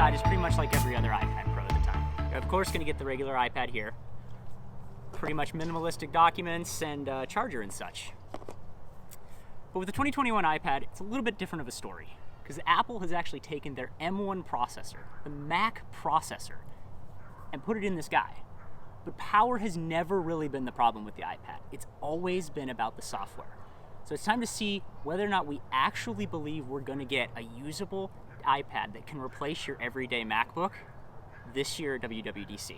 iPad is pretty much like every other iPad Pro at the time. You're of course going to get the regular iPad here. Pretty much minimalistic documents and charger and such. But with the 2021 iPad, it's a little bit different of a story, because Apple has actually taken their M1 processor, the Mac processor, and put it in this guy. But power has never really been the problem with the iPad. It's always been about the software. So it's time to see whether or not we actually believe we're going to get a usable iPad that can replace your everyday MacBook this year at WWDC.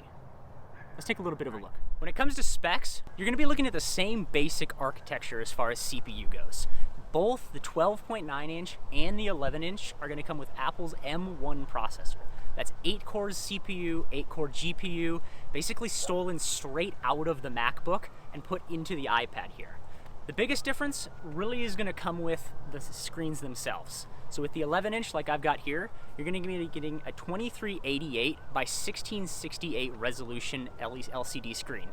Let's take a little bit of a look. When it comes to specs, you're going to be looking at the same basic architecture as far as CPU goes. Both the 12.9 inch and the 11 inch are going to come with Apple's M1 processor. That's 8 cores CPU, 8 core GPU, basically stolen straight out of the MacBook and put into the iPad here. The biggest difference really is going to come with the screens themselves. So with the 11 inch like I've got here, you're going to be getting a 2388 by 1668 resolution LCD screen.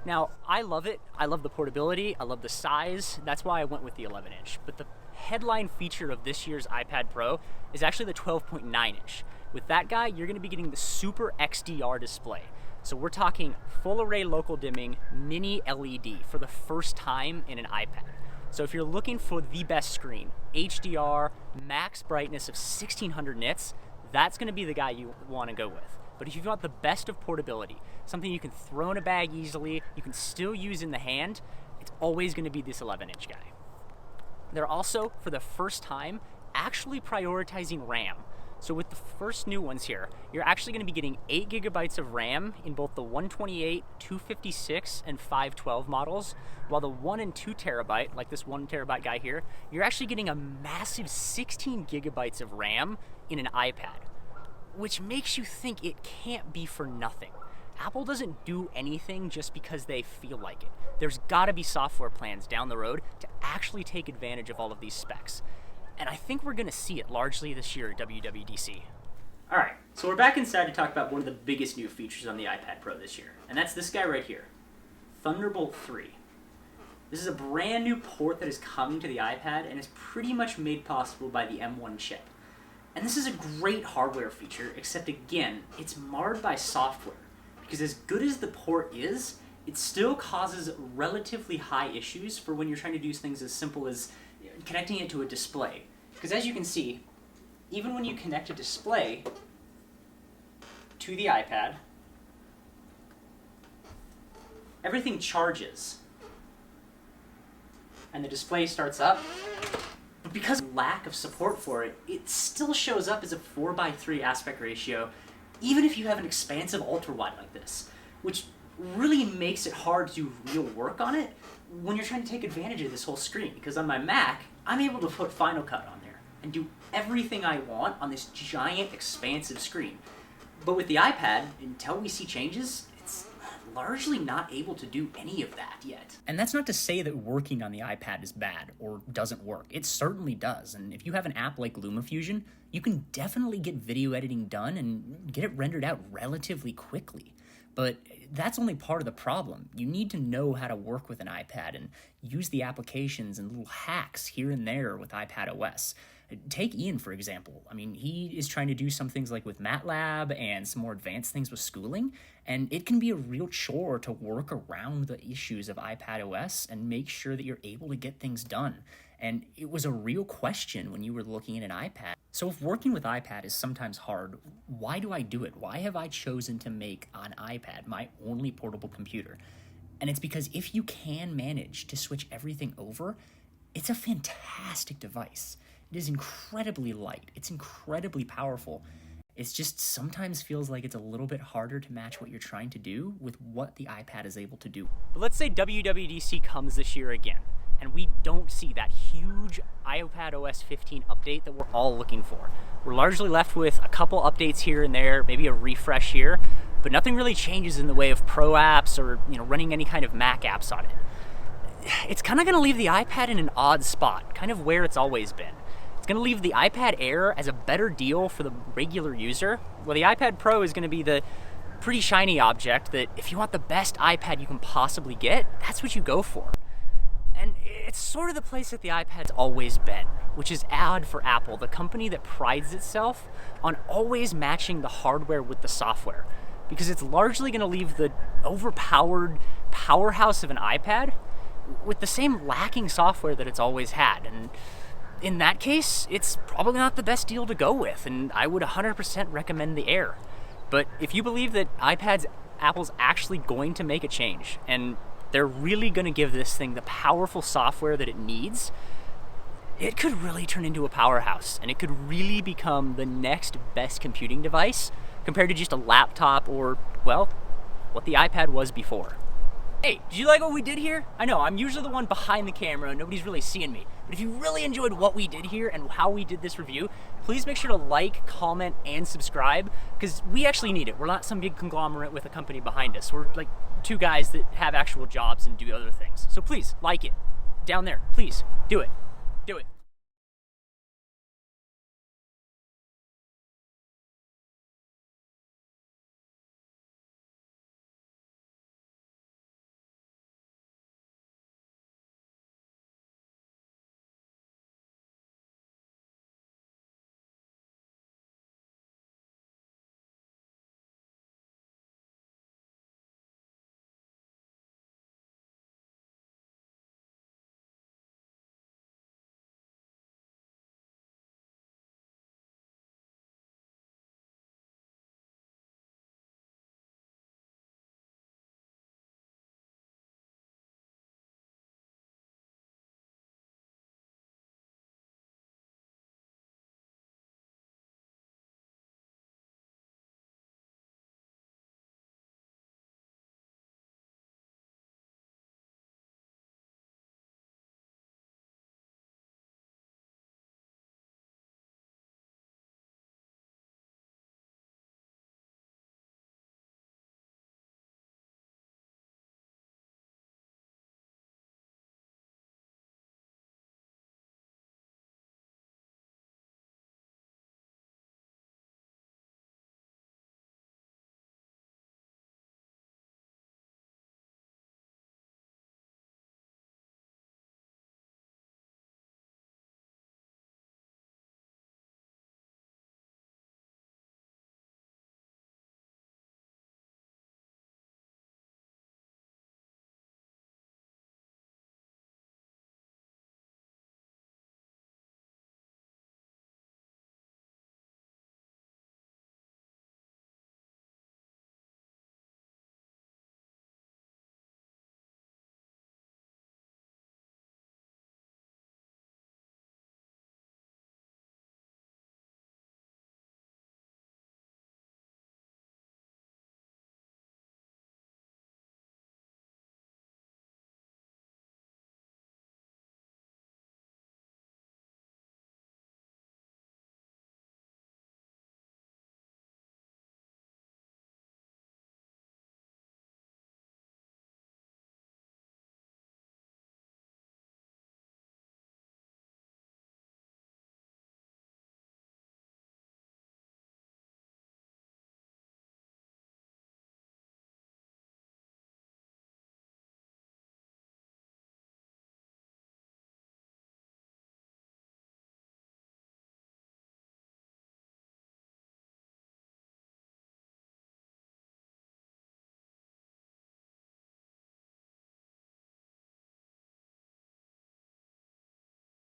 Now, I love it. I love the portability. I love the size. That's why I went with the 11 inch. But the headline feature of this year's iPad Pro is actually the 12.9 inch. With that guy, you're going to be getting the Super XDR display. So we're talking full array local dimming, mini LED for the first time in an iPad. So if you're looking for the best screen, HDR, max brightness of 1600 nits, that's going to be the guy you want to go with. But if you want the best of portability, something you can throw in a bag easily, you can still use in the hand, it's always going to be this 11-inch guy. They're also, for the first time, actually prioritizing RAM. So with the first new ones here, you're actually going to be getting 8 gigabytes of RAM in both the 128, 256, and 512 models, while the 1 and 2 terabyte, like this 1 terabyte guy here, you're actually getting a massive 16 gigabytes of RAM in an iPad, which makes you think it can't be for nothing. Apple doesn't do anything just because they feel like it. There's got to be software plans down the road to actually take advantage of all of these specs. And I think we're going to see it largely this year at WWDC. All right, so we're back inside to talk about one of the biggest new features on the iPad Pro this year, and that's this guy right here, Thunderbolt 3. This is a brand new port that is coming to the iPad and is pretty much made possible by the M1 chip. And this is a great hardware feature, except again, it's marred by software, because as good as the port is, it still causes relatively high issues for when you're trying to do things as simple as connecting it to a display. Because as you can see, even when you connect a display to the iPad, everything charges and the display starts up. But because of lack of support for it, it still shows up as a 4:3 aspect ratio, even if you have an expansive ultra-wide like this, which really makes it hard to do real work on it when you're trying to take advantage of this whole screen. Because on my Mac, I'm able to put Final Cut on there and do everything I want on this giant, expansive screen. But with the iPad, until we see changes, it's largely not able to do any of that yet. And that's not to say that working on the iPad is bad or doesn't work. It certainly does. And if you have an app like LumaFusion, you can definitely get video editing done and get it rendered out relatively quickly. But that's only part of the problem. You need to know how to work with an iPad and use the applications and little hacks here and there with iPad OS. Take Ian, for example. I mean, he is trying to do some things like with MATLAB and some more advanced things with schooling, and it can be a real chore to work around the issues of iPad OS and make sure that you're able to get things done. And it was a real question when you were looking at an iPad. So if working with iPad is sometimes hard, why do I do it? Why have I chosen to make an iPad my only portable computer? And it's because if you can manage to switch everything over, it's a fantastic device. It is incredibly light. It's incredibly powerful. It just sometimes feels like it's a little bit harder to match what you're trying to do with what the iPad is able to do. But let's say WWDC comes this year again, and we don't see that huge iPad OS 15 update that we're all looking for. We're largely left with a couple updates here and there, maybe a refresh here, but nothing really changes in the way of pro apps or running any kind of Mac apps on it. It's kind of going to leave the iPad in an odd spot, kind of where it's always been. It's going to leave the iPad Air as a better deal for the regular user, while the iPad Pro is going to be the pretty shiny object that if you want the best iPad you can possibly get, that's what you go for. And it's sort of the place that the iPad's always been, which is odd for Apple, the company that prides itself on always matching the hardware with the software, because it's largely going to leave the overpowered powerhouse of an iPad with the same lacking software that it's always had. And in that case, it's probably not the best deal to go with, and I would 100% recommend the Air. But if you believe that Apple's actually going to make a change, and they're really going to give this thing the powerful software that it needs, it could really turn into a powerhouse, and it could really become the next best computing device compared to just a laptop or, well, what the iPad was before. Hey, did you like what we did here? I know, I'm usually the one behind the camera, nobody's really seeing me. But if you really enjoyed what we did here and how we did this review, please make sure to like, comment, and subscribe, because we actually need it. We're not some big conglomerate with a company behind us. We're like two guys that have actual jobs and do other things. So please, like it. Down there, please, do it. Do it.